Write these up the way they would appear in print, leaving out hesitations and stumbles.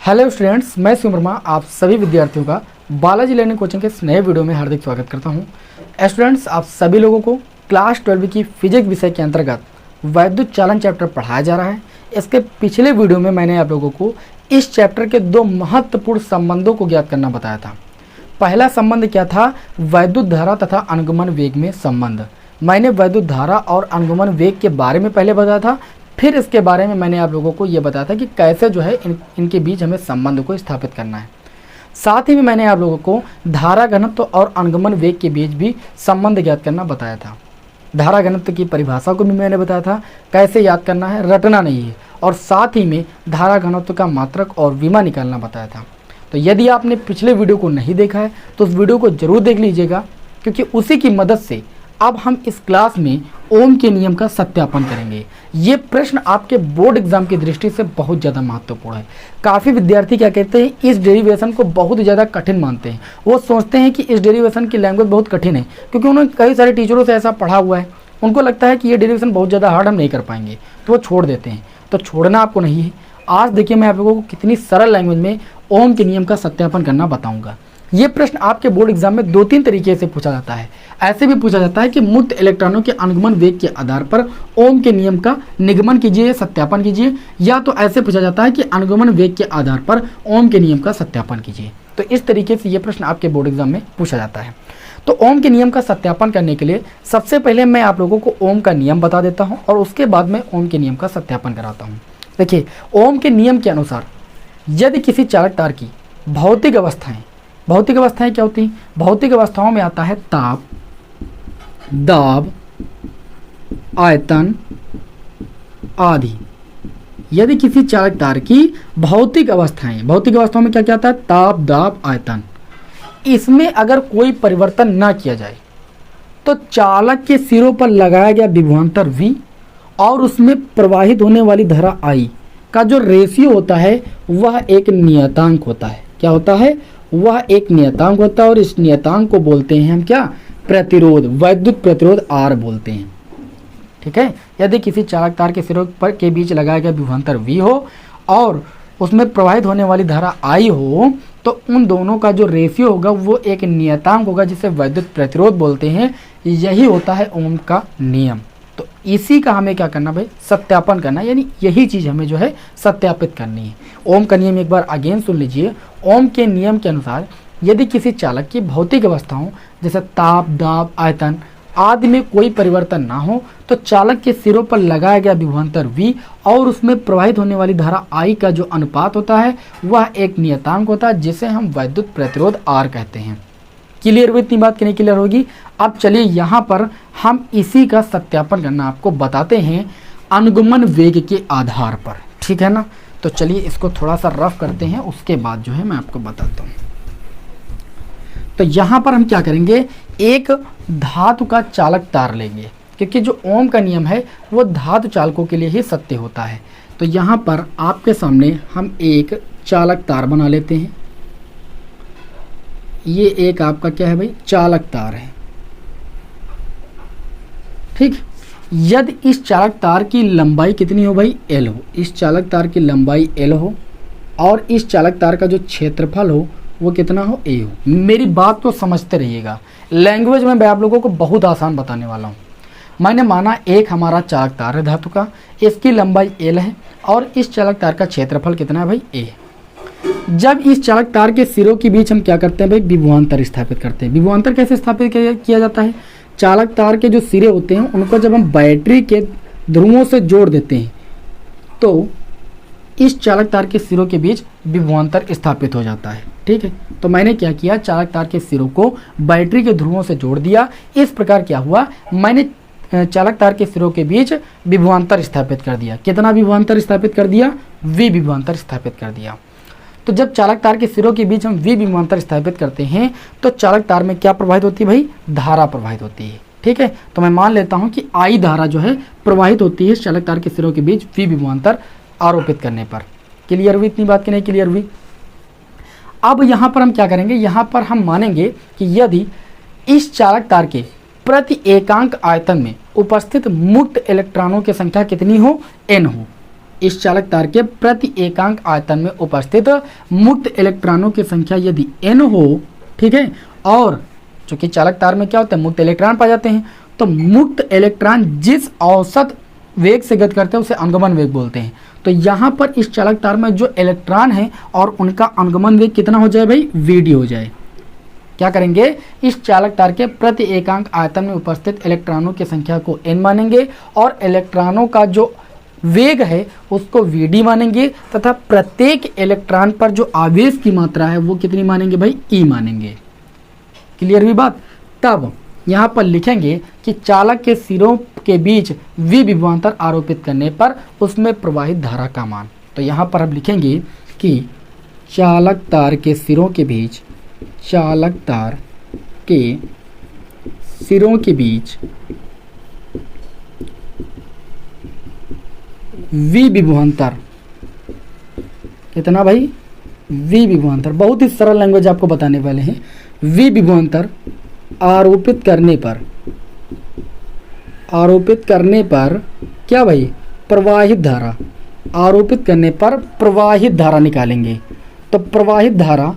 Hello students, मैं शिव वर्मा आप सभी विद्यार्थियों का बालाजी लर्निंग कोचिंग के इस नए वीडियो में हार्दिक स्वागत करता हूं। स्टूडेंट्स, आप सभी लोगों को क्लास 12 की फिजिक्स विषय के अंतर्गत वैद्युत चालन चैप्टर पढ़ाया जा रहा है। इसके पिछले वीडियो में मैंने आप लोगों को इस चैप्टर के दो महत्वपूर्ण संबंधों को ज्ञात करना बताया था। पहला संबंध क्या था? वैद्युत धारा तथा अनुगमन वेग में संबंध। मैंने वैद्युत धारा और अनुगमन वेग के बारे में पहले बताया था। फिर इसके बारे में मैंने आप लोगों को ये बताया था कि कैसे जो है इनके बीच हमें संबंध को स्थापित करना है। साथ ही में मैंने आप लोगों को धारा घनत्व और अनुगमन वेग के बीच भी संबंध ज्ञात करना बताया था। धारा घनत्व की परिभाषा को भी मैंने बताया था, कैसे याद करना है, रटना नहीं है। और साथ ही में धारा घनत्व का मात्रक और विमा निकालना बताया था। तो यदि आपने पिछले वीडियो को नहीं देखा है तो उस वीडियो को जरूर देख लीजिएगा, क्योंकि उसी की मदद से अब हम इस क्लास में ओम के नियम का सत्यापन करेंगे। ये प्रश्न आपके बोर्ड एग्जाम की दृष्टि से बहुत ज़्यादा महत्वपूर्ण है। काफ़ी विद्यार्थी क्या कहते हैं, इस डेरिवेशन को बहुत ज़्यादा कठिन मानते हैं। वो सोचते हैं कि इस डेरिवेशन की लैंग्वेज बहुत कठिन है, क्योंकि उन्होंने कई सारे टीचरों से ऐसा पढ़ा हुआ है। उनको लगता है कि ये डेरिवेशन बहुत ज़्यादा हार्ड हम नहीं कर पाएंगे, तो वो छोड़ देते हैं। तो छोड़ना आपको नहीं है। आज देखिए मैं आप लोगों को कितनी सरल लैंग्वेज में ओम के नियम का सत्यापन करना बताऊँगा। ये प्रश्न आपके बोर्ड एग्जाम में दो तीन तरीके से पूछा जाता है। ऐसे भी पूछा जाता है कि मुक्त इलेक्ट्रॉनों के अनुगमन वेग के आधार पर ओम के नियम का निगमन कीजिए, सत्यापन कीजिए, या तो ऐसे पूछा जाता है कि अनुगमन वेग के आधार पर ओम के नियम का सत्यापन कीजिए। तो इस तरीके से ये प्रश्न आपके बोर्ड एग्जाम में पूछा जाता है। तो ओम के नियम का सत्यापन करने के लिए सबसे पहले मैं आप लोगों को ओम का नियम बता देता हूँ और उसके बाद में ओम के नियम का सत्यापन कराता हूँ। देखिए, ओम के नियम के अनुसार यदि किसी चालक तार की भौतिक अवस्थाएं क्या होती हैं? भौतिक अवस्थाओं में आता है ताप, दाब, आयतन आदि। यदि किसी चालक तार की भौतिक अवस्थाओं में क्या क्या आता है? ताप, दाब, आयतन। इसमें अगर कोई परिवर्तन ना किया जाए तो चालक के सिरों पर लगाया गया विभवांतर V और उसमें प्रवाहित होने वाली धारा I का जो रेशियो होता है वह एक नियतांक होता है। क्या होता है? वह एक नियतांक होता है और इस नियतांक को बोलते हैं हम क्या? प्रतिरोध, वैद्युत प्रतिरोध R बोलते हैं। ठीक है। यदि किसी चालक तार के सिरों पर के बीच लगाया गया विभवांतर V हो और उसमें प्रवाहित होने वाली धारा I हो, तो उन दोनों का जो रेशियो होगा वो एक नियतांक होगा, जिसे वैद्युत प्रतिरोध बोलते हैं। यही होता है ओम का नियम। तो इसी का हमें क्या करना भाई? सत्यापन करना, यानी यही चीज हमें जो है सत्यापित करनी है। ओम का नियम एक बार अगेन सुन लीजिए। ओम के नियम के अनुसार यदि किसी चालक की भौतिक अवस्थाओं जैसे ताप, दाब, आयतन आदि में कोई परिवर्तन ना हो तो चालक के सिरों पर लगाया गया विभवांतर V और उसमें प्रवाहित होने वाली धारा I का जो अनुपात होता है वह एक नियतांक होता है, जिसे हम वैद्युत प्रतिरोध R कहते हैं। क्लियर हुई? इतनी बात नहीं क्लियर होगी? अब चलिए यहाँ पर हम इसी का सत्यापन करना आपको बताते हैं अनुगमन वेग के आधार पर। ठीक है ना? तो चलिए इसको थोड़ा सा रफ करते हैं, उसके बाद जो है मैं आपको बताता हूँ। तो यहाँ पर हम क्या करेंगे, एक धातु का चालक तार लेंगे, क्योंकि जो ओम का नियम है वो धातु चालकों के लिए ही सत्य होता है। तो यहाँ पर आपके सामने हम एक चालक तार बना लेते हैं। ये एक आपका क्या है भाई? चालक तार है। ठीक। यदि इस चालक तार की लंबाई कितनी हो भाई? L हो। इस चालक तार की लंबाई L हो और इस चालक तार का जो क्षेत्रफल हो वो कितना हो? A हो। मेरी बात तो समझते रहिएगा, लैंग्वेज में मैं आप लोगों को बहुत आसान बताने वाला हूँ। मैंने माना एक हमारा चालक तार है धातु का, इसकी लंबाई L है और इस चालक तार का क्षेत्रफल कितना है भाई? A। जब इस चालक तार के सिरों के बीच हम क्या करते हैं भाई? विभवांतर स्थापित करते हैं। विभवांतर कैसे स्थापित किया जाता है? चालक तार के जो सिरे होते हैं उनको जब हम बैटरी के ध्रुवों से जोड़ देते हैं तो इस चालक तार के सिरों के बीच विभवांतर स्थापित हो जाता है। ठीक है। तो मैंने क्या किया, चालक तार के सिरों को बैटरी के ध्रुवों से जोड़ दिया। इस प्रकार क्या हुआ, मैंने चालक तार के सिरों के बीच विभवांतर स्थापित कर दिया। कितना विभवांतर स्थापित कर दिया? V विभवांतर स्थापित कर दिया। तो जब चालक तार के सिरों के बीच हम V विभवांतर स्थापित करते हैं तो चालक तार में क्या प्रवाहित होती है भाई? धारा प्रवाहित होती है। ठीक है। तो मैं मान लेता हूं कि I धारा जो है प्रवाहित होती है चालक तार के सिरों के बीच V विभवांतर आरोपित करने पर। क्लियर हुई? इतनी बात की नहीं क्लियर हुई? अब यहाँ पर हम क्या करेंगे, यहाँ पर हम मानेंगे कि यदि इस चालक तार के प्रति एकांक आयतन में उपस्थित मुक्त इलेक्ट्रॉनों की संख्या कितनी हो? N हो। इस चालक तार के प्रति एकांक आयतन में उपस्थित मुक्त इलेक्ट्रॉनों की संख्या यदि n हो, ठीक है, और चूंकि चालक तार में क्या होता है, मुक्त इलेक्ट्रॉन पाए जाते हैं, तो मुक्त इलेक्ट्रॉन जिस औसत वेग से गति करते हैं उसे अनुगमन वेग बोलते हैं। तो यहाँ पर इस चालक तार में जो इलेक्ट्रॉन है और उनका अनुगमन वेग कितना हो जाए भाई, vd हो जाए। क्या करेंगे, इस चालक तार के प्रति एकांक आयतन में उपस्थित इलेक्ट्रॉनों की संख्या को n मानेंगे और इलेक्ट्रॉनों का जो वेग है उसको vd मानेंगे तथा प्रत्येक इलेक्ट्रॉन पर जो आवेश की मात्रा है वो कितनी मानेंगे भाई, e मानेंगे। क्लियर हुई बात। तब यहाँ पर लिखेंगे कि चालक के सिरों के बीच v विभवांतर आरोपित करने पर उसमें प्रवाहित धारा का मान। तो यहाँ पर हम लिखेंगे कि चालक तार के सिरों के बीच, चालक तार के सिरों के बीच v विभवांतर कितना भाई, v विभवांतर, बहुत ही सरल लैंग्वेज आपको बताने वाले हैं। v विभवांतर आरोपित करने पर क्या भाई, प्रवाहित धारा, आरोपित करने पर प्रवाहित धारा निकालेंगे। तो प्रवाहित धारा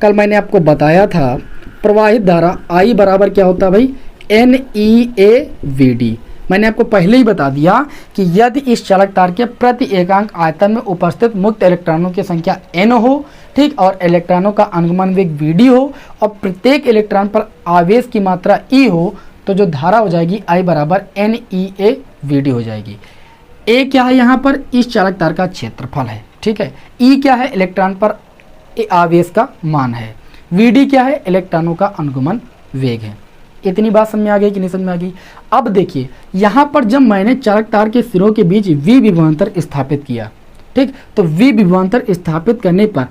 कल मैंने आपको बताया था, प्रवाहित धारा I बराबर क्या होता है भाई, NEAVD। मैंने आपको पहले ही बता दिया कि यदि इस चालक तार के प्रति एकांक आयतन में उपस्थित मुक्त इलेक्ट्रॉनों की संख्या n हो, ठीक, और इलेक्ट्रॉनों का अनुगमन वेग vd हो और प्रत्येक इलेक्ट्रॉन पर आवेश की मात्रा e हो, तो जो धारा हो जाएगी I बराबर NEAVD हो जाएगी। a क्या है, यहाँ पर इस चालक तार का क्षेत्रफल है, ठीक है, e क्या है, इलेक्ट्रॉन पर आवेश का मान है, vd क्या है, इलेक्ट्रॉनों का अनुगमन वेग है। इतनी बात समझ में आ गई कि नहीं समझ में आ गई। अब देखिए यहाँ पर जब मैंने चालक तार के सिरों के बीच v विभवांतर स्थापित किया, ठीक, तो v विभवांतर स्थापित करने पर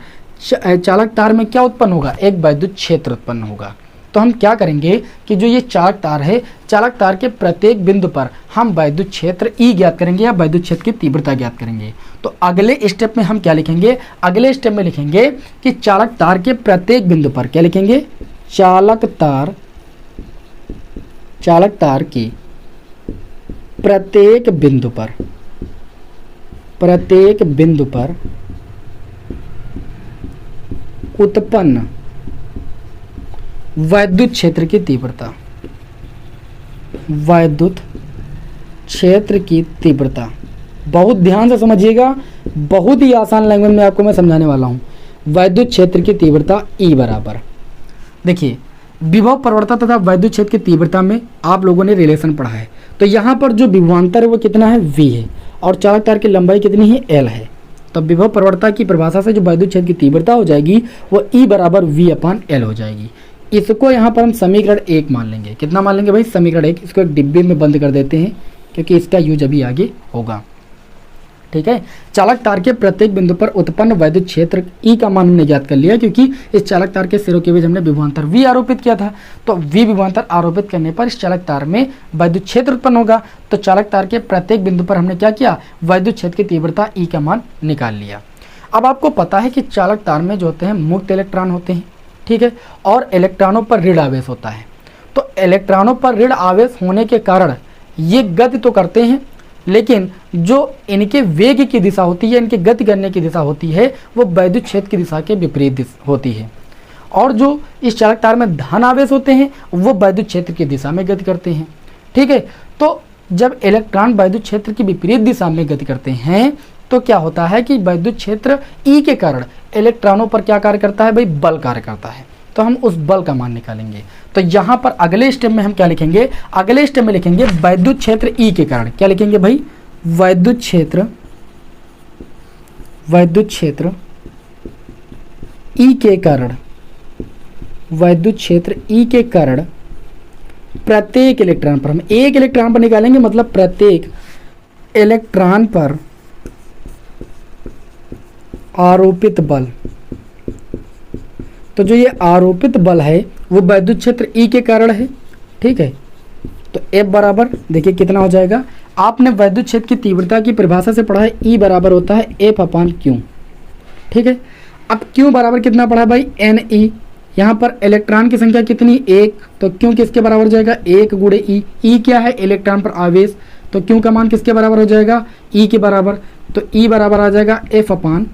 चालक तार में क्या उत्पन्न होगा, एक वैद्युत क्षेत्र उत्पन्न होगा। तो हम क्या करेंगे कि जो ये चालक तार है, चालक तार के प्रत्येक बिंदु पर हम वैद्युत क्षेत्र E ज्ञात करेंगे या वैद्युत क्षेत्र की तीव्रता ज्ञात करेंगे। तो अगले स्टेप में हम क्या लिखेंगे, अगले स्टेप में लिखेंगे कि चालक तार के प्रत्येक बिंदु पर क्या लिखेंगे, चालक तार की प्रत्येक बिंदु पर उत्पन्न वैद्युत क्षेत्र की तीव्रता, वैद्युत क्षेत्र की तीव्रता। बहुत ध्यान से समझिएगा, बहुत ही आसान लैंग्वेज में आपको मैं समझाने वाला हूं। वैद्युत क्षेत्र की तीव्रता E बराबर, देखिए विभव प्रवणता तथा वैद्युत क्षेत्र की तीव्रता में आप लोगों ने रिलेशन पढ़ा है। तो यहाँ पर जो विभवांतर है वो कितना है, v है, और चालक तार की लंबाई कितनी है, l है। तो विभव प्रवणता की परिभाषा से जो वैद्युत क्षेत्र की तीव्रता हो जाएगी वो E बराबर v/L हो जाएगी। इसको यहाँ पर हम समीकरण 1 मान लेंगे। कितना मान लेंगे भाई, समीकरण 1। इसको एक डिब्बे में बंद कर देते हैं क्योंकि इसका यूज अभी आगे होगा, ठीक है। चालक तार के प्रत्येक बिंदु पर उत्पन्न वैद्युत क्षेत्र E का मान हमने ज्ञात कर लिया क्योंकि इस चालक तार के सिरों के बीच हमने विभवांतर V आरोपित किया था। तो V विभवांतर आरोपित करने पर इस चालक तार में वैद्युत क्षेत्र उत्पन्न होगा। तो चालक तार के प्रत्येक बिंदु पर हमने क्या किया, वैद्युत क्षेत्र की तीव्रता E का मान निकाल लिया। अब आपको पता है कि चालक तार में जो होते हैं मुक्त इलेक्ट्रॉन होते हैं, ठीक है, और इलेक्ट्रॉनों पर ऋण आवेश होता है। तो इलेक्ट्रॉनों पर ऋण आवेश होने के कारण ये गति तो करते हैं, लेकिन जो इनके वेग की दिशा होती है, इनके गति करने की दिशा होती है, वो वैद्युत क्षेत्र की दिशा के विपरीत होती है। और जो इस चालक तार में धन आवेश होते हैं वो वैद्युत क्षेत्र की दिशा में गति करते हैं, ठीक है। तो जब इलेक्ट्रॉन वैद्युत क्षेत्र की विपरीत दिशा में गति करते हैं तो क्या होता है कि वैद्युत क्षेत्र E के कारण इलेक्ट्रॉनों पर क्या कार्य करता है भाई, बल कार्य करता है। तो हम उस बल का मान निकालेंगे। तो यहाँ पर अगले स्टेप में हम क्या लिखेंगे, अगले स्टेप में लिखेंगे वैद्युत क्षेत्र E के कारण। क्या लिखेंगे भाई, वैद्युत क्षेत्र E के कारण, वैद्युत क्षेत्र E के कारण प्रत्येक इलेक्ट्रॉन पर, हम एक इलेक्ट्रॉन पर निकालेंगे, मतलब प्रत्येक इलेक्ट्रॉन पर आरोपित बल। तो जो ये आरोपित बल है वो वैद्युत क्षेत्र E के कारण है, ठीक है। तो F बराबर देखिए कितना हो जाएगा, आपने वैद्युत क्षेत्र की तीव्रता की परिभाषा से पढ़ा है, E बराबर होता है F/Q, ठीक है। अब Q बराबर कितना पढ़ा भाई, NE। यहाँ पर इलेक्ट्रॉन की संख्या कितनी, 1, तो Q किसके बराबर हो जाएगा, 1 × E। E क्या है, इलेक्ट्रॉन पर आवेश, तो Q का मान किसके बराबर हो जाएगा, E के बराबर। तो E बराबर आ जाएगा F अपान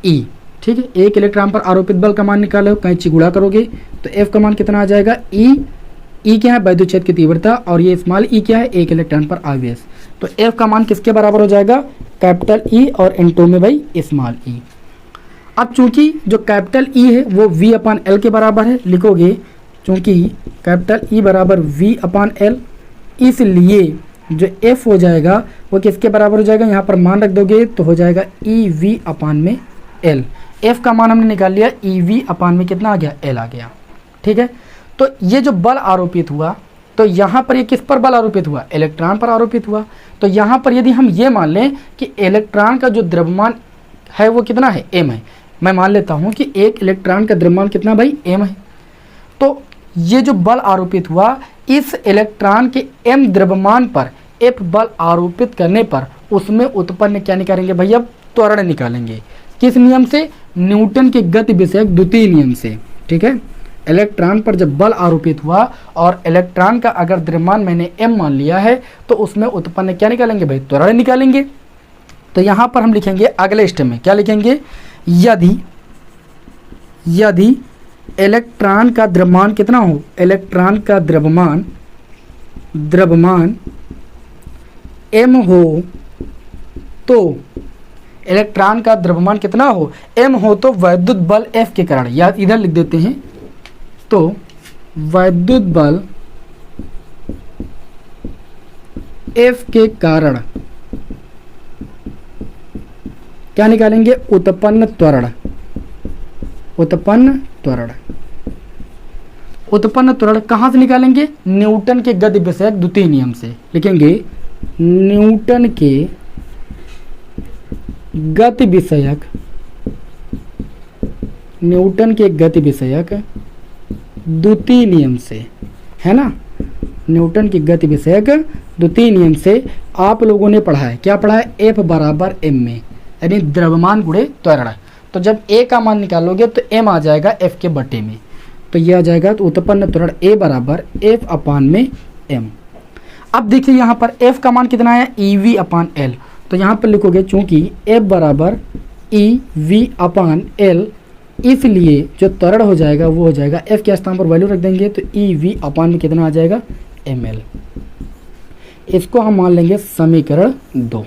E। ठीक है, एक इलेक्ट्रॉन पर आरोपित बल का मान निकालो, कैंची गुणा करोगे तो F का मान कितना आ जाएगा, E क्या है, वैद्युत क्षेत्र की तीव्रता, और ये स्मॉल E क्या है, एक इलेक्ट्रॉन पर आवेश। तो F का मान किसके बराबर हो जाएगा, कैपिटल E और इनटू में भाई स्मॉल E। अब चूंकि जो कैपिटल E है वो V अपान L के बराबर है, लिखोगे चूंकि कैपिटल E बराबर V अपान L, इसलिए जो F हो जाएगा वो किसके बराबर हो जाएगा, यहाँ पर मान रख दोगे तो हो जाएगा EV अपान में L। F का मान हमने निकाल लिया, EV अपान में कितना आ गया, L आ गया। ठीक है, तो ये जो बल आरोपित हुआ, तो यहाँ पर ये किस पर बल आरोपित हुआ, इलेक्ट्रॉन पर आरोपित हुआ। तो यहाँ पर यदि हम ये मान लें कि इलेक्ट्रॉन का जो द्रव्यमान है वो कितना है, m है, मैं मान लेता हूँ कि एक इलेक्ट्रॉन का द्रव्यमान कितना भाई, m है। तो ये जो बल आरोपित हुआ, इस इलेक्ट्रॉन के m द्रव्यमान पर F बल आरोपित करने पर उसमें उत्पन्न क्या निकालेंगे भाई, अब त्वरण निकालेंगे। किस नियम से, न्यूटन के गति विषयक द्वितीय नियम से। ठीक है, इलेक्ट्रॉन पर जब बल आरोपित हुआ और इलेक्ट्रॉन का अगर द्रव्यमान मैंने m मान लिया है तो उसमें उत्पन्न क्या निकालेंगे भाई, त्वरण निकालेंगे। तो यहाँ पर हम लिखेंगे अगले स्टेप में क्या लिखेंगे, यदि इलेक्ट्रॉन का द्रव्यमान कितना हो, इलेक्ट्रॉन का द्रव्यमान m हो, तो इलेक्ट्रॉन का द्रव्यमान कितना हो, m हो, तो वैद्युत बल F के कारण, या इधर लिख देते हैं, तो वैद्युत बल F के कारण क्या निकालेंगे, उत्पन्न त्वरण। उत्पन्न त्वरण कहाँ से निकालेंगे, न्यूटन के गति विषयक द्वितीय नियम से। लिखेंगे न्यूटन के गति विषयक द्वितीय नियम से, है ना, न्यूटन की गति विषयक द्वितीय नियम से आप लोगों ने पढ़ा है, क्या पढ़ा है, F बराबर m में, यानी द्रव्यमान गुणे त्वरण। तो जब A का मान निकालोगे तो m आ जाएगा F के बटे में, तो ये आ जाएगा, तो उत्पन्न त्वरण A बराबर F अपान में m। अब देखिए यहाँ पर F का मान कितना है, EV अपान L। तो यहाँ पर लिखोगे चूंकि F बराबर EV अपान L, इसलिए जो त्वरण हो जाएगा वो हो जाएगा, F के स्थान पर वैल्यू रख देंगे तो EV अपान में कितना आ जाएगा, ml। इसको हम मान लेंगे समीकरण 2।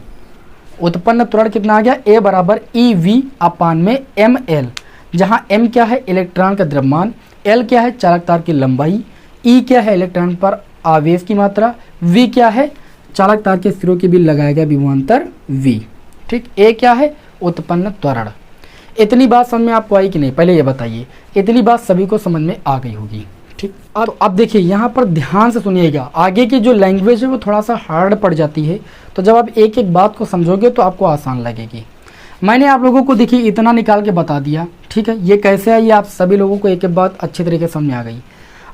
उत्पन्न त्वरण कितना आ गया, A बराबर EV अपान में ml, जहाँ m क्या है, इलेक्ट्रॉन का द्रव्यमान, L क्या है, चालक तार की लंबाई, E क्या है, इलेक्ट्रॉन पर आवेश की मात्रा, V क्या है, चालक तार के सिरों के बीच लगाया गया विभवांतर V। ठीक, A क्या है, उत्पन्न त्वरण। इतनी बात समझ में आपको आई कि नहीं, पहले ये बताइए, इतनी बात सभी को समझ में आ गई होगी। ठीक, अब देखिए यहाँ पर ध्यान से सुनिएगा, आगे की जो लैंग्वेज है वो थोड़ा सा हार्ड पड़ जाती है, तो जब आप एक एक बात को समझोगे तो आपको आसान लगेगी। मैंने आप लोगों को देखिए इतना निकाल के बता दिया। ठीक है, ये कैसे है, ये आप सभी लोगों को एक एक बात अच्छी तरीके से समझ में आ गई।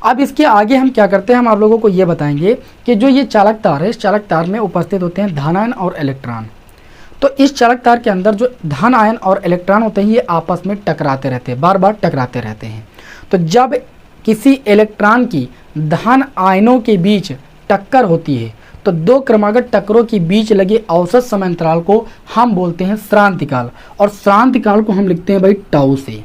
अब इसके आगे हम क्या करते हैं, हम आप लोगों को ये बताएंगे कि जो ये चालक तार है, इस चालक तार में उपस्थित होते हैं धन आयन और इलेक्ट्रॉन। तो इस चालक तार के अंदर जो धन आयन और इलेक्ट्रॉन होते हैं ये आपस में टकराते रहते हैं, बार बार टकराते रहते हैं। तो जब किसी इलेक्ट्रॉन की धन आयनों के बीच टक्कर होती है तो दो क्रमागत टक्करों के बीच लगे औसत समय अंतराल को हम बोलते हैं श्रांतिकाल, और श्रांतिकाल को हम लिखते हैं भाई टाउ से।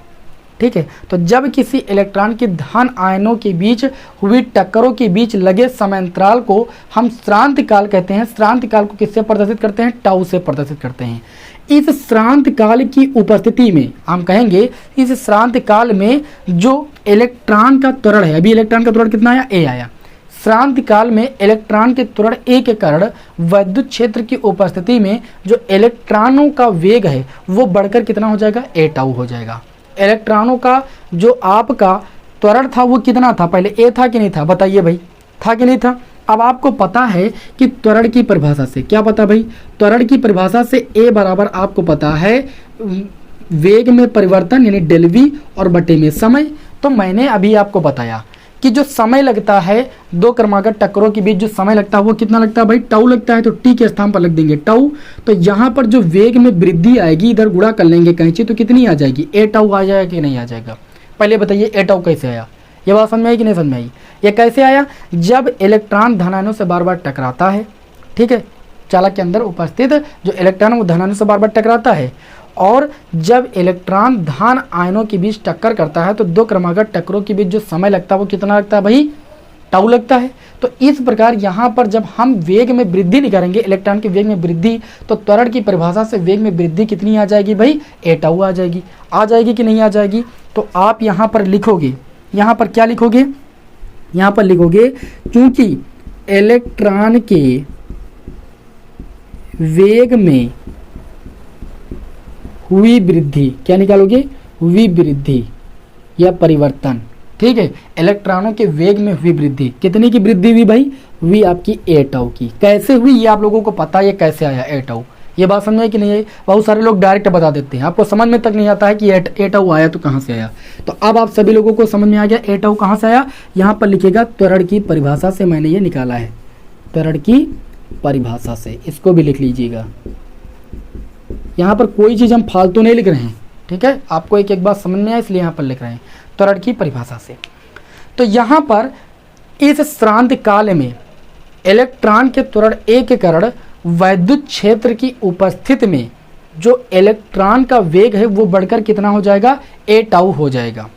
ठीक है, तो जब किसी इलेक्ट्रॉन के धन आयनों के बीच हुई टक्करों के बीच लगे समय अंतराल को हम श्रांतिकाल कहते हैं। श्रांतिकाल को किससे प्रदर्शित करते हैं, टाउ से प्रदर्शित करते हैं। इस श्रांतिकाल की उपस्थिति में हम कहेंगे, इस श्रांतिकाल में जो इलेक्ट्रॉन का त्वरण है, अभी इलेक्ट्रॉन का त्वरण कितना आया, A आया। श्रांतिकाल में इलेक्ट्रॉन के त्वरण A के कारण विद्युत क्षेत्र की उपस्थिति में जो इलेक्ट्रॉनों का वेग है वो बढ़कर कितना हो जाएगा, A टाउ हो जाएगा। इलेक्ट्रॉनों का जो आपका त्वरण था वो कितना था, पहले A था कि नहीं था, बताइए भाई, था कि नहीं था। अब आपको पता है कि त्वरण की परिभाषा से, क्या पता भाई, त्वरण की परिभाषा से A बराबर आपको पता है वेग में परिवर्तन यानी डेल V और बटे में समय। तो मैंने अभी आपको बताया कि जो समय लगता है दो क्रमागत टक्करों के बीच जो समय लगता है वो कितना लगता है भाई, टाउ लगता है। तो टी के स्थान पर लिख देंगे टाउ। तो यहाँ पर जो वेग में वृद्धि आएगी, इधर गुणा कर लेंगे कैंची, तो कितनी आ जाएगी, ए टाउ आ जाएगा कि नहीं आ जाएगा। पहले बताइए ए टाउ कैसे आया, ये बात समझ में आई कि नहीं समझ में आई। ये कैसे आया, जब इलेक्ट्रॉन धन आयनों से बार बार टकराता है ठीक है, चालक के अंदर उपस्थित जो इलेक्ट्रॉन वो धन आयनों से बार बार टकराता है, और जब इलेक्ट्रॉन धन आयनों के बीच टक्कर करता है तो दो क्रमागत टक्करों के बीच जो समय लगता है वो कितना लगता है भाई, टाउ लगता है। तो इस प्रकार यहाँ पर जब हम वेग में वृद्धि निकालेंगे, इलेक्ट्रॉन के वेग में वृद्धि, तो त्वरण की परिभाषा से वेग में वृद्धि कितनी आ जाएगी भाई, ए टाउ आ जाएगी। आ जाएगी कि नहीं आ जाएगी? तो आप यहाँ पर लिखोगे, यहाँ पर क्या लिखोगे, यहाँ पर लिखोगे क्योंकि इलेक्ट्रॉन के वेग में हुई वृद्धि, क्या निकालोगे, हुई वृद्धि या परिवर्तन, ठीक है। इलेक्ट्रॉनों के वेग में हुई वृद्धि, कितनी की वृद्धि हुई भाई, हुई आपकी ए टाउ की। कैसे हुई ये आप लोगों को पता है, ये कैसे आया ए टाउ, ये बात समझ में कि नहीं है? बहुत सारे लोग डायरेक्ट बता देते हैं, आपको समझ में तक नहीं आता है कि ए टाउ आया तो कहाँ से आया। तो अब आप सभी लोगों को समझ में आ गया ए टाउ कहाँ से आया। यहाँ पर लिखेगा त्वरण की परिभाषा से मैंने ये निकाला है, त्वरण की परिभाषा से, इसको भी लिख लीजिएगा। यहाँ पर कोई चीज़ हम फालतू नहीं लिख रहे हैं, ठीक है, आपको एक एक बात समझ में आए इसलिए यहाँ पर लिख रहे हैं त्वरण की परिभाषा से। तो यहाँ पर इस श्रांति काल में इलेक्ट्रॉन के त्वरण ए के कारण वैद्युत क्षेत्र की उपस्थिति में जो इलेक्ट्रॉन का वेग है वो बढ़कर कितना हो जाएगा, ए टाउ हो जाएगा।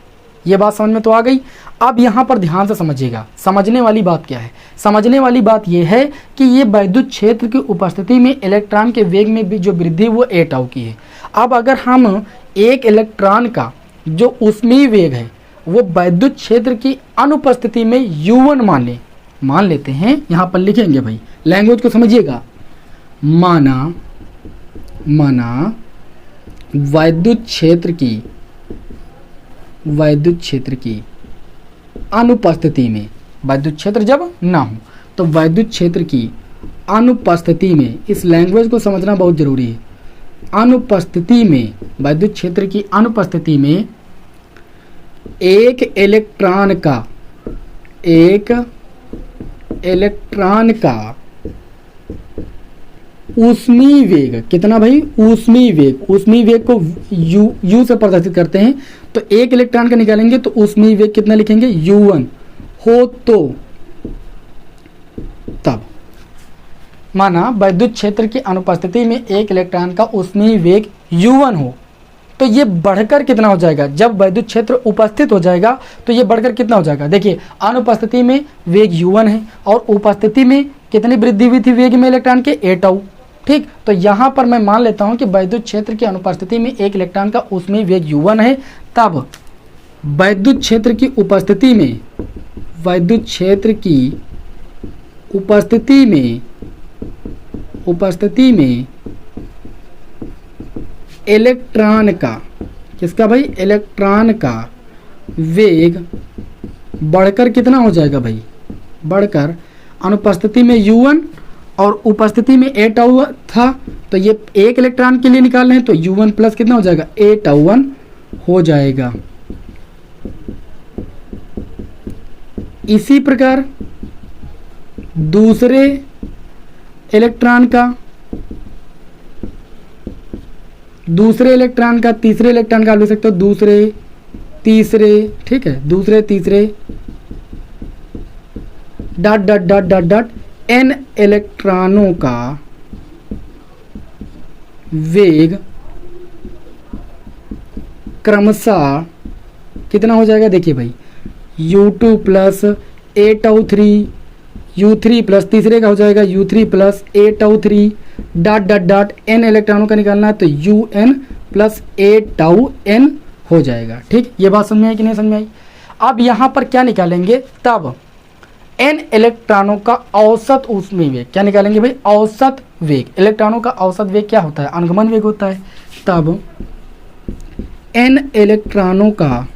ये बात समझ में तो आ गई। अब यहाँ पर ध्यान से समझिएगा, समझने वाली बात क्या है, समझने वाली बात यह है कि ये वैद्युत क्षेत्र की उपस्थिति में इलेक्ट्रॉन के वेग में भी जो वृद्धि वो ए टाउ की है। अब अगर हम एक इलेक्ट्रॉन का जो ऊष्मीय वेग है वो वैद्युत क्षेत्र की अनुपस्थिति में u1 मान लेते हैं, यहाँ पर लिखेंगे भाई, लैंग्वेज को समझिएगा। माना वैद्युत क्षेत्र की अनुपस्थिति में, वैद्युत क्षेत्र जब ना हो तो वैद्युत क्षेत्र की अनुपस्थिति में, इस लैंग्वेज को समझना बहुत जरूरी है। अनुपस्थिति में, वैद्युत क्षेत्र की अनुपस्थिति में एक इलेक्ट्रॉन का ऊष्मीय वेग कितना भाई, ऊष्मीय वेग को u से प्रदर्शित करते हैं। तो एक इलेक्ट्रॉन का निकालेंगे तो ऊष्मीय वेग कितना लिखेंगे, u1 हो तो तब माना वैद्युत क्षेत्र की अनुपस्थिति में एक इलेक्ट्रॉन का ऊष्मीय वेग u1 हो तो ये बढ़कर कितना हो जाएगा, जब वैद्युत क्षेत्र उपस्थित हो जाएगा तो ये बढ़कर कितना हो जाएगा। देखिए अनुपस्थिति में वेग u1 है और उपस्थिति में कितनी वृद्धि हुई थी वेग में इलेक्ट्रॉन के, ए टाउ, ठीक। तो यहाँ पर मैं मान लेता हूँ कि वैद्युत क्षेत्र की अनुपस्थिति में एक इलेक्ट्रॉन का ऊष्मीय वेग u1 है, तब वैद्युत क्षेत्र की उपस्थिति में, वैद्युत क्षेत्र की उपस्थिति में इलेक्ट्रॉन का, किसका भाई, इलेक्ट्रॉन का वेग बढ़कर कितना हो जाएगा भाई, बढ़कर अनुपस्थिति में u1 और उपस्थिति में ए टाउ था, तो ये एक इलेक्ट्रॉन के लिए निकाल रहे हैं तो u1 प्लस कितना हो जाएगा, ए टाउ 1 हो जाएगा। इसी प्रकार दूसरे इलेक्ट्रॉन का, तीसरे इलेक्ट्रॉन का आप लिख सकते हो, दूसरे तीसरे, ठीक है, दूसरे तीसरे dot dot dot dot dot n इलेक्ट्रॉनों का वेग क्रमशः कितना हो जाएगा, देखिए भाई u2 plus a tau 3, u3 plus तीसरे का हो जाएगा u3 plus a tau 3 dot dot dot n इलेक्ट्रॉनों का निकालना है तो un plus a tau n हो जाएगा, ठीक। ये बात समझ में आई कि नहीं समझ में आई। अब यहाँ पर क्या निकालेंगे, तब n इलेक्ट्रॉनों का औसत ऊष्मीय वेग, क्या निकालेंगे भाई, औसत वेग। इलेक्ट्रॉनों का औसत वेग क्या होता है, अनुगमन वेग होता है। तब n इलेक्ट्रॉनों का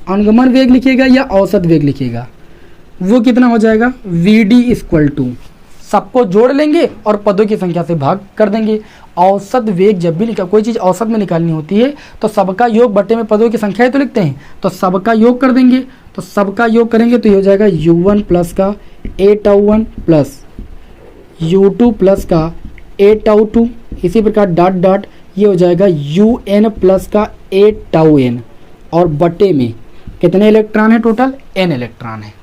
अनुगमन वेग लिखिएगा या औसत वेग लिखिएगा, वो कितना हो जाएगा, Vd इक्वल टू, सबको जोड़ लेंगे और पदों की संख्या से भाग कर देंगे। औसत वेग जब भी कोई चीज़ औसत में निकालनी होती है तो सबका योग बटे में पदों की संख्या ही तो लिखते हैं, तो सबका योग कर देंगे। तो सबका योग करेंगे तो ये हो जाएगा u1 प्लस का ए टाउ 1 प्लस u2 प्लस का ए टाउ 2, इसी प्रकार डॉट डॉट ये हो जाएगा un प्लस का ए टाउ n और बटे में कितने इलेक्ट्रॉन है टोटल, n इलेक्ट्रॉन है।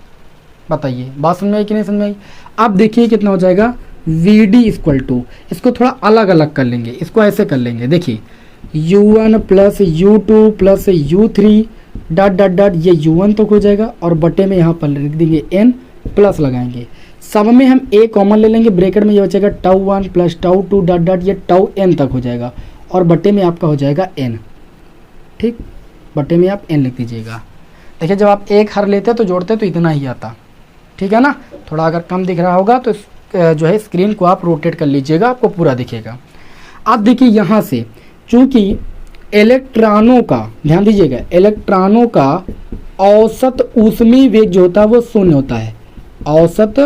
बताइए बात समझ में आई कि नहीं समझ में आई। अब देखिए कितना हो जाएगा Vd इक्वल टू, इसको थोड़ा अलग अलग कर लेंगे, इसको ऐसे कर लेंगे, देखिए U1 plus U2 plus U3 dot dot dot, ये U1 तक हो जाएगा और बटे में यहाँ पर लिख देंगे n प्लस लगाएंगे। सब में हम a कॉमन ले लेंगे, ब्रैकेट में ये बचेगा τ1 प्लस τ2 डॉट डॉट, ये τn तक हो जाएगा और बटे में आपका हो जाएगा n। ठीक, बटे में आप n लिख दीजिएगा। देखिए जब आप एक हर लेते तो जोड़ते तो इतना ही आता, ठीक है ना। थोड़ा अगर कम दिख रहा होगा तो जो है स्क्रीन को आप रोटेट कर लीजिएगा, आपको पूरा दिखेगा। अब देखिए यहाँ से चूंकि इलेक्ट्रॉनों का, ध्यान दीजिएगा, इलेक्ट्रॉनों का औसत ऊष्मीय वेग जो होता है वो शून्य होता है। औसत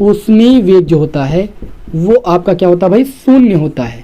ऊष्मीय वेग जो होता है वो आपका क्या होता है भाई, शून्य होता है।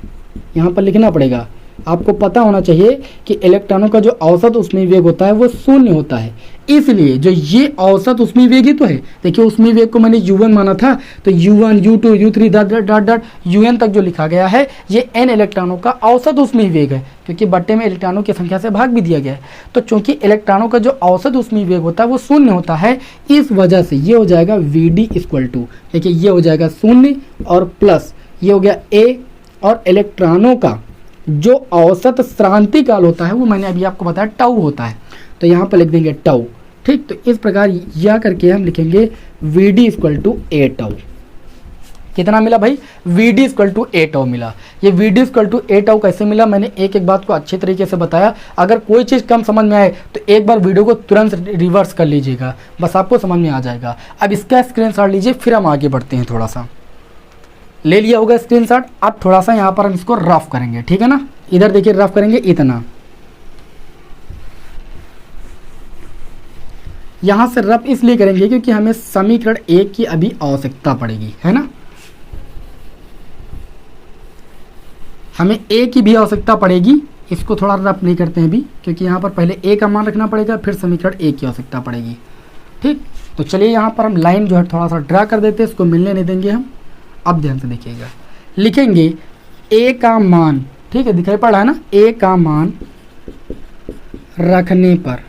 यहाँ पर लिखना पड़ेगा, आपको पता होना चाहिए कि इलेक्ट्रॉनों का जो औसत ऊष्मीय वेग होता है वो शून्य होता है। इसलिए जो ये औसत ऊष्मीय वेग ही तो है, देखिए ऊष्मीय वेग को मैंने U1 माना था, तो U1 U2 U3 dot dot dot UN तक जो लिखा गया है ये n इलेक्ट्रॉनों का औसत ऊष्मीय वेग है, क्योंकि बट्टे में इलेक्ट्रॉनों की संख्या से भाग भी दिया गया है। तो चूंकि इलेक्ट्रॉनों का जो औसत ऊष्मीय वेग होता है वो शून्य होता है, इस वजह से ये हो जाएगा Vd इक्वल टू, देखिए ये हो जाएगा शून्य और प्लस ये हो गया a, और इलेक्ट्रॉनों का जो औसत श्रांति काल होता है वो मैंने अभी आपको बताया टाउ होता है, तो यहाँ पर लिख देंगे टाउ। ठीक, तो इस प्रकार यह करके हम लिखेंगे Vd equal to A tau. कितना मिला भाई, Vd equal to A tau मिला। ये Vd equal to A tau कैसे मिला, मैंने एक एक बात को अच्छे तरीके से बताया। अगर कोई चीज़ कम समझ में आए तो एक बार वीडियो को तुरंत रिवर्स कर लीजिएगा, बस आपको समझ में आ जाएगा। अब इसका स्क्रीनशॉट लीजिए, फिर हम आगे बढ़ते हैं। थोड़ा सा ले लिया होगा स्क्रीनशॉट, अब थोड़ा सा यहाँ पर हम इसको रफ करेंगे, ठीक है ना। इधर देखिए रफ करेंगे इतना, यहाँ से रफ इसलिए करेंगे क्योंकि हमें समीकरण 1 की अभी आवश्यकता पड़ेगी, है ना। हमें a की भी आवश्यकता पड़ेगी, इसको थोड़ा रफ नहीं करते हैं अभी, क्योंकि यहाँ पर पहले a का मान रखना पड़ेगा, फिर समीकरण 1 की आवश्यकता पड़ेगी। ठीक, तो चलिए यहाँ पर हम लाइन जो है थोड़ा सा ड्रा कर देते हैं, इसको मिलने नहीं देंगे हम। अब ध्यान से देखिएगा, लिखेंगे a का मान, ठीक है दिखाई पड़ रहा है ना, a का मान रखने पर,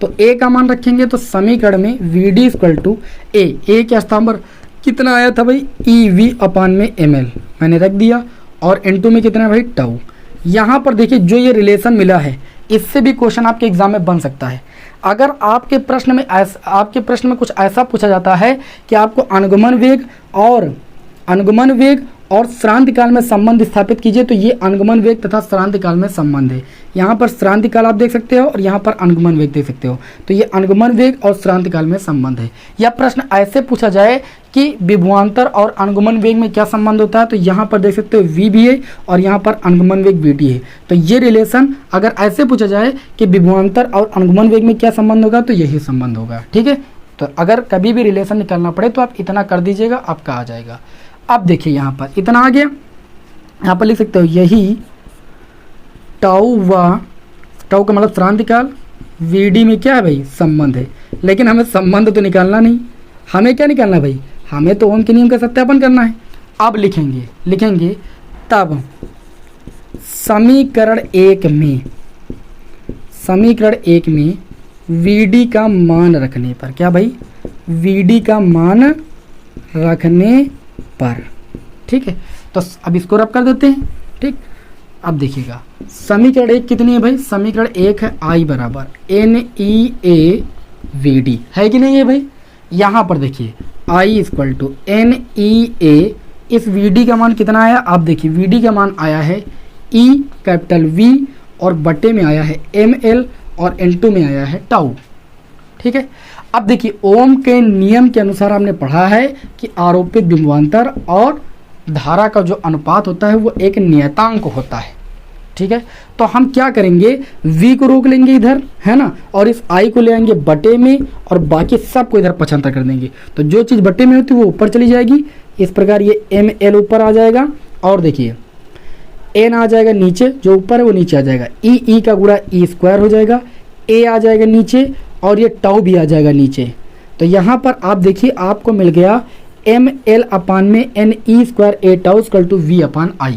तो a का मान रखेंगे तो समीकरण में Vd इक्वल टू a क्या स्थान कितना आया था भाई, EV अपान में ml मैंने रख दिया, और N2 में कितना है भाई टाउ। यहाँ पर देखिए जो ये रिलेशन मिला है, इससे भी क्वेश्चन आपके एग्जाम में बन सकता है। अगर आपके प्रश्न में कुछ ऐसा पूछा जाता है कि आपको अनुगमन वेग और श्रांति काल में संबंध स्थापित कीजिए, तो ये अनुगमन वेग तथा श्रांति काल में संबंध है। यहाँ पर श्रांति काल आप देख सकते हो और यहाँ पर अनुगमन वेग देख सकते हो, तो ये अनुगमन वेग और श्रांति काल में संबंध है। या प्रश्न ऐसे पूछा जाए कि विभवांतर और अनुगमन वेग में क्या संबंध होता है, तो यहाँ पर देख सकते हो V भी है और यहाँ पर अनुगमन वेग Vd है। तो ये रिलेशन अगर ऐसे पूछा जाए कि विभवांतर और अनुगमन वेग में क्या संबंध होगा, तो यही संबंध होगा। ठीक है, तो अगर कभी भी रिलेशन निकालना पड़े तो आप इतना कर दीजिएगा, आपका आ जाएगा। अब देखिए यहाँ पर इतना आ गया, यहाँ पर लिख सकते हो यही टाउ का मतलब श्रांति काल, Vd में क्या है भाई संबंध है। लेकिन हमें संबंध तो निकालना नहीं, हमें क्या निकालना है भाई, हमें तो ओम के नियम का सत्यापन करना है। अब लिखेंगे तब समीकरण 1 में Vd का मान रखने पर, क्या भाई, Vd का मान रखने पर, ठीक है। तो अब इसको रब कर देते हैं। ठीक, अब देखिएगा समीकरण 1 कितनी है भाई, समीकरण 1 है I बराबर NEA Vd, है कि नहीं है भाई। यहाँ पर देखिए I इक्वल टू NEA, इस Vd का मान कितना आया, आप देखिए Vd का मान आया है E कैपिटल V और बटे में आया है ml और N2 में आया है टाउ। ठीक है, अब देखिए ओम के नियम के अनुसार हमने पढ़ा है कि आरोपित विभवांतर और धारा का जो अनुपात होता है वो एक नियतांक होता है। ठीक है, तो हम क्या करेंगे, V को रोक लेंगे इधर, है ना, और इस I को ले आएंगे बटे में और बाकी सब को इधर पक्षांतर कर देंगे। तो जो चीज़ बटे में होती है वो ऊपर चली जाएगी, इस प्रकार ये ml ऊपर आ जाएगा और देखिए n आ जाएगा नीचे, जो ऊपर है वो नीचे आ जाएगा, ई का गुणा ई स्क्वायर हो जाएगा, a आ जाएगा नीचे और ये टाउ भी आ जाएगा नीचे। तो यहाँ पर आप देखिए आपको मिल गया ml अपान में NE square a tau equal to V upon I।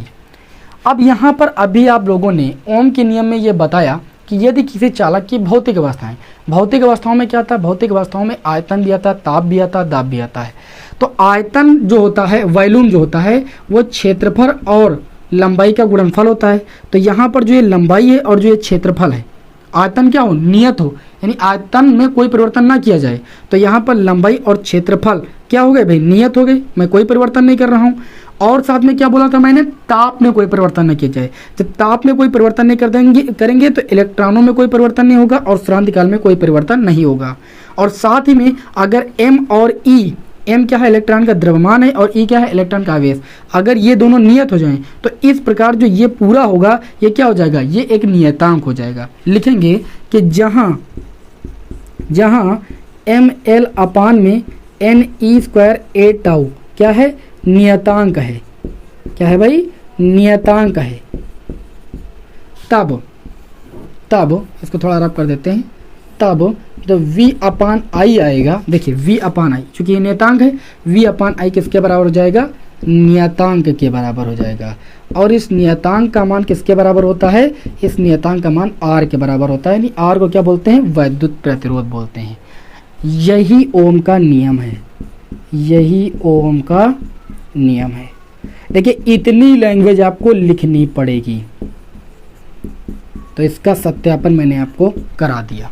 अब यहाँ पर अभी आप लोगों ने ओम के नियम में ये बताया कि यदि किसी चालक की भौतिक अवस्थाओं में क्या आता है, भौतिक अवस्थाओं में आयतन भी आता है, ताप भी आता है, दाब भी आता है। तो आयतन जो होता है, वॉल्यूम जो होता है, वो क्षेत्रफल और लंबाई का गुणनफल होता है। तो यहाँ पर जो ये लंबाई है और जो ये क्षेत्रफल है, आयतन क्या हो, नियत हो, यानी आयतन में कोई परिवर्तन ना किया जाए। तो यहाँ पर लंबाई और क्षेत्रफल क्या हो गए भाई, नियत हो गई, मैं कोई परिवर्तन नहीं कर रहा हूँ। और साथ में क्या बोला था मैंने, ताप में कोई परिवर्तन न किया जाए। जब ताप में कोई परिवर्तन नहीं करेंगे तो इलेक्ट्रॉनों में कोई परिवर्तन नहीं होगा और श्रांति काल में कोई परिवर्तन नहीं होगा। और साथ ही में अगर एम और ई, एम क्या है, इलेक्ट्रॉन का द्रव्यमान है, और ई क्या है, इलेक्ट्रॉन का आवेश, अगर ये दोनों नियत हो जाएं तो इस प्रकार जो ये पूरा होगा ये क्या हो जाएगा, ये एक नियतांक हो जाएगा। लिखेंगे कि जहां एम एल अपान में एन ई स्क्वायर ए टाउ क्या है, नियतांक है। क्या है भाई, नियतांक है। तब इसको थोड़ा रब कर देते हैं। तब जब v अपान आई आएगा, देखिए v अपान आई, चूंकि ये नियतांक है, v अपान आई किसके बराबर हो जाएगा, नियतांक के बराबर हो जाएगा। और इस नियतांक का मान किसके बराबर होता है, इस नियतांक का मान r के बराबर होता है। यानी r को क्या बोलते हैं, वैद्युत प्रतिरोध बोलते हैं। यही ओम का नियम है, यही ओम का नियम है। देखिए इतनी लैंग्वेज आपको लिखनी पड़ेगी, तो इसका सत्यापन मैंने आपको करा दिया।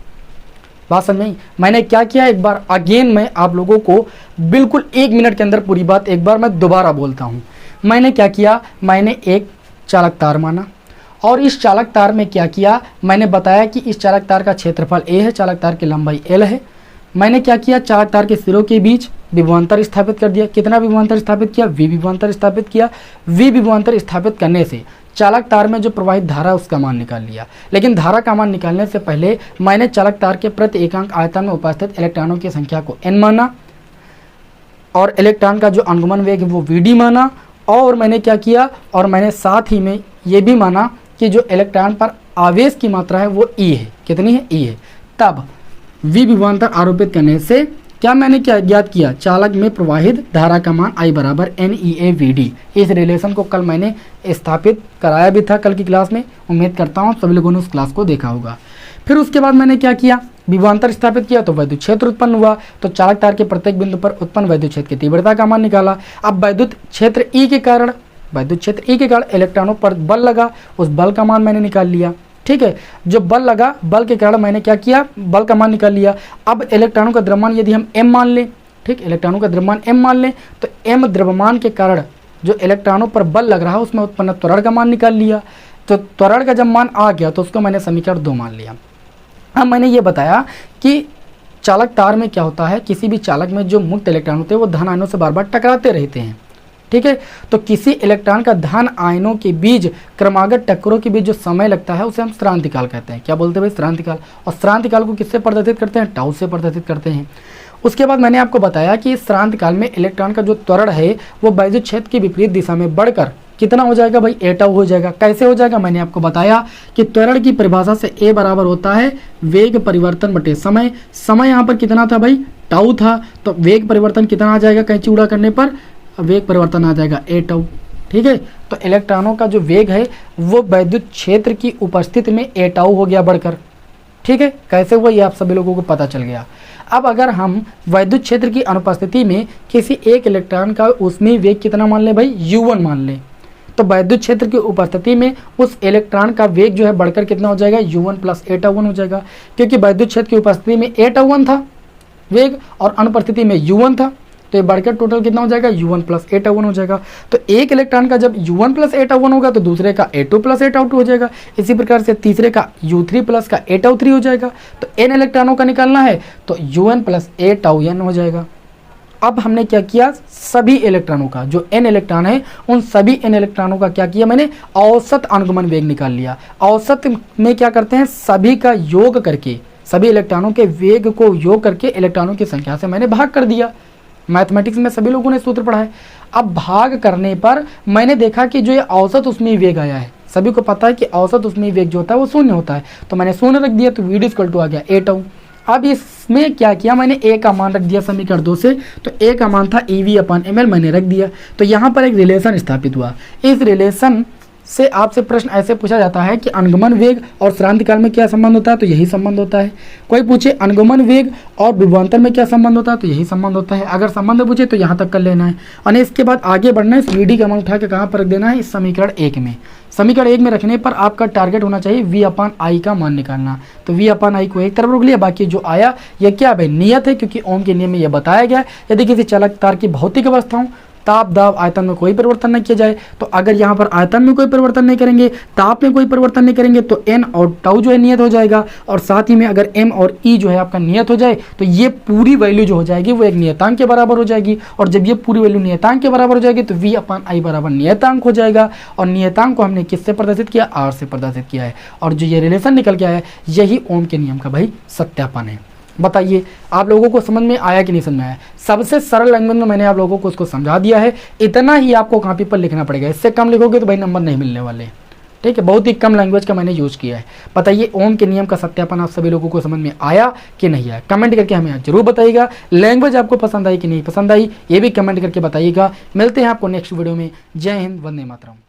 बात समझ में? मैंने क्या किया, एक बार अगेन मैं आप लोगों को बिल्कुल 1 मिनट के अंदर पूरी बात एक बार मैं दोबारा बोलता हूँ। मैंने क्या किया, मैंने एक चालक तार माना, और इस चालक तार में क्या किया, मैंने बताया कि इस चालक तार का क्षेत्रफल a है, चालक तार की लंबाई l है। मैंने क्या किया, चालक तार के सिरों के बीच विभवांतर स्थापित कर दिया। कितना विभवांतर स्थापित किया, v विभवांतर स्थापित किया। v विभवांतर स्थापित करने से चालक तार में जो प्रवाहित धारा उसका मान निकाल लिया। लेकिन धारा का मान निकालने से पहले मैंने चालक तार के प्रति एकांक आयतन में उपस्थित इलेक्ट्रॉनों की संख्या को n माना, और इलेक्ट्रॉन का जो अनुगमन वेग है वो vd माना। और मैंने क्या किया, और मैंने साथ ही में ये भी माना कि जो इलेक्ट्रॉन पर आवेश की मात्रा है वो e है। कितनी है, e है। तब v विभवांतर आरोपित करने से क्या मैंने क्या ज्ञात किया, चालक में प्रवाहित धारा का मान I बराबर NEAVD। इस रिलेशन को कल मैंने स्थापित कराया भी था कल की क्लास में। उम्मीद करता हूँ सभी लोगों ने उस क्लास को देखा होगा। फिर उसके बाद मैंने क्या किया, विभवांतर स्थापित किया तो वैद्युत क्षेत्र उत्पन्न हुआ। तो चालक तार के प्रत्येक बिंदु पर उत्पन्न वैद्युत क्षेत्र की तीव्रता का मान निकाला। अब वैद्युत क्षेत्र ई के कारण इलेक्ट्रॉनों पर बल लगा, उस बल का मान मैंने निकाल लिया। ठीक है, जो बल लगा, बल के कारण मैंने क्या किया, बल का मान निकाल लिया। अब इलेक्ट्रॉनों का द्रव्यमान यदि हम m मान लें, ठीक, इलेक्ट्रॉनों का द्रव्यमान m मान लें, तो m द्रव्यमान के कारण जो इलेक्ट्रॉनों पर बल लग रहा है उसमें उत्पन्न त्वरण का मान निकाल लिया। तो त्वरण का जब मान आ गया तो उसको मैंने समीकरण 2 मान लिया। अब मैंने ये बताया कि चालक तार में क्या होता है, किसी भी चालक में जो मुक्त इलेक्ट्रॉन होते हैं वो धन आयनों से बार बार टकराते रहते हैं। ठीक है, तो किसी इलेक्ट्रॉन का धन आयनों के बीच क्रमागत टक्करों के बीच जो समय लगता है उसे हम श्रांतिकाल कहते हैं। क्या बोलते हैं भाई, श्रांतिकाल। और श्रांतिकाल को किससे प्रदर्शित करते हैं, टाउ से प्रदर्शित करते हैं। उसके बाद मैंने आपको बताया कि इस श्रांतिकाल में इलेक्ट्रॉन का जो त्वरण है वो वैद्युत क्षेत्र की विपरीत दिशा में बढ़कर कितना हो जाएगा भाई, a टाउ हो जाएगा। कैसे हो जाएगा, मैंने आपको बताया कि त्वरण की परिभाषा से a बराबर होता है वेग परिवर्तन बटे समय। समय यहाँ पर कितना था भाई, टाउ था, तो वेग परिवर्तन कितना आ जाएगा, कैंची उड़ा करने पर वेग परिवर्तन आ जाएगा a टाउ। ठीक है, तो इलेक्ट्रॉनों का जो वेग है वो वैद्युत क्षेत्र की उपस्थिति में a टाउ हो गया बढ़कर। ठीक है, कैसे हुआ ये आप सभी लोगों को पता चल गया। अब अगर हम वैद्युत क्षेत्र की अनुपस्थिति में किसी एक इलेक्ट्रॉन का उसमें वेग कितना मान लें भाई, u1 मान लें, तो वैद्युत क्षेत्र की उपस्थिति में उस इलेक्ट्रॉन का वेग जो है बढ़कर कितना हो जाएगा, u1 प्लस a टाउ 1 हो जाएगा। क्योंकि वैद्युत क्षेत्र की उपस्थिति में a टाउ 1 था वेग और अनुपस्थिति में u1 था, तो ये बढ़कर टोटल कितना हो जाएगा, u1 प्लस a टाउ 1 हो जाएगा। तो एक इलेक्ट्रॉन का जब u1 प्लस a टाउ 1 होगा तो दूसरे का a2 प्लस a टाउ 2 हो जाएगा। इसी प्रकार से तीसरे का u3 प्लस का a टाउ 3 हो जाएगा। तो n इलेक्ट्रॉनों का निकालना है तो un plus a tau n हो जाएगा। अब हमने क्या किया, सभी इलेक्ट्रॉनों का जो n इलेक्ट्रॉन है उन सभी n इलेक्ट्रॉनों का क्या किया, मैंने औसत अनुगमन वेग निकाल लिया। औसत में क्या करते हैं, सभी का योग करके, सभी इलेक्ट्रॉनों के वेग को योग करके इलेक्ट्रॉनों की संख्या से मैंने भाग कर दिया। मैथमेटिक्स में सभी लोगों ने सूत्र पढ़ा है। अब भाग करने पर मैंने देखा कि जो ये औसत उसमें वेग आया है, सभी को पता है कि औसत उसमें वेग जो होता है वो शून्य होता है, तो मैंने शून्य रख दिया, तो v इक्वल टू आ गया a टाउ। अब इसमें क्या किया, मैंने a का मान रख दिया समीकरण 2 से, तो a का मान था ev/ml मैंने रख दिया। तो यहाँ पर एक रिलेशन स्थापित हुआ। इस रिलेशन से आपसे प्रश्न ऐसे पूछा जाता है कि अनुगमन वेग और श्रांति काल में क्या संबंध होता है, तो यही संबंध होता है। कोई पूछे अनुगमन वेग और विभवांतर में क्या संबंध होता है, तो यही संबंध होता है। अगर संबंध पूछे तो यहाँ तक कर लेना है और इसके बाद आगे बढ़ना है। इस वीडी का मान उठा के कहाँ पर रख देना है, इस समीकरण 1 में। समीकरण 1 में रखने पर आपका टारगेट होना चाहिए v/i का मान निकालना। तो v/i को एक तरफ रख लिया, बाकी जो आया ये क्या भाई नियत है, क्योंकि ओम के नियम में यह बताया गया है यदि किसी चालक तार की भौतिक अवस्थाओं ताप दाब आयतन में कोई परिवर्तन नहीं किया जाए, तो अगर यहाँ पर आयतन में कोई परिवर्तन नहीं करेंगे, ताप में कोई परिवर्तन नहीं करेंगे, तो n और टाउ जो है नियत हो जाएगा। और साथ ही में अगर m और e जो है आपका नियत हो जाए, तो ये पूरी वैल्यू जो हो जाएगी वो एक नियतांक के बराबर हो जाएगी। और जब ये पूरी वैल्यू नियतांक के बराबर हो जाएगी तो v/i बराबर नियतांक हो जाएगा। और नियतांक को हमने किससे प्रदर्शित किया, r से प्रदर्शित किया है। और जो ये रिलेशन निकल के आया है यही ओम के नियम का भाई सत्यापन है। बताइए आप लोगों को समझ में आया कि नहीं समझ में आया। सबसे सरल लैंग्वेज में मैंने आप लोगों को उसको समझा दिया है। इतना ही आपको कॉपी पर लिखना पड़ेगा, इससे कम लिखोगे तो भाई नंबर नहीं मिलने वाले। ठीक है, बहुत ही कम लैंग्वेज का मैंने यूज किया है। बताइए ओम के नियम का सत्यापन आप सभी लोगों को समझ में आया कि नहीं आया, कमेंट करके हमें जरूर बताइएगा। लैंग्वेज आपको पसंद आई कि नहीं पसंद आई ये भी कमेंट करके बताइएगा। मिलते हैं आपको नेक्स्ट वीडियो में। जय हिंद, वंदे मातरम।